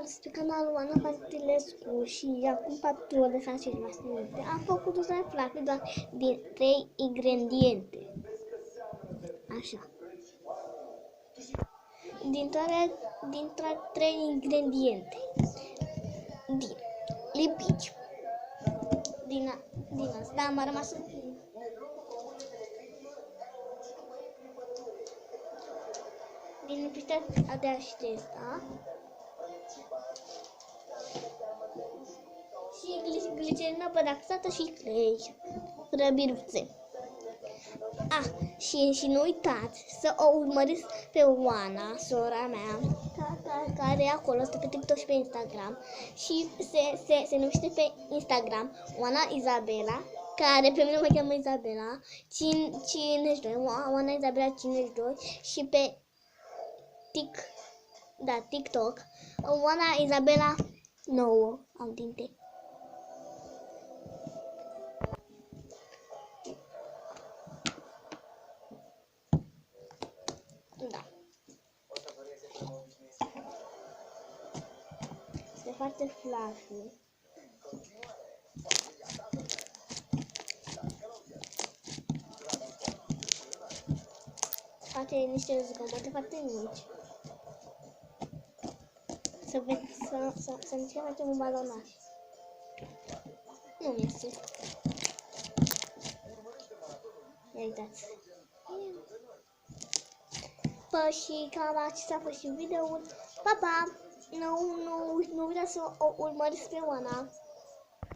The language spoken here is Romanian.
ales pe canalul Ana Pantilescu și acum 4 ore s-a minute. Am făcut o să placă doar din 3 ingrediente. Așa. Dintre 3 ingrediente. Din lipici. Din asta am rămas din lipicea de acesta și glicerină pădaxată și clei, răbiruțe. Și nu uitați să o urmăriți pe Oana, sora mea, care e acolo, stă pe TikTok și pe Instagram și se numește pe Instagram Oana Izabela, care pe mine mă cheamă Izabela 52, Oana Izabela 52 și pe TikTok Oana Izabela 9 am dinte. Da. Este foarte fluffy. Face niște zgomote foarte mici. Să încercăm să facem un balonaj. Nu mi-este. Ia uitați. Păi și cam acesta a fost și videoul. Pa, pa! Nu uitați să o urmăriți pe Oana.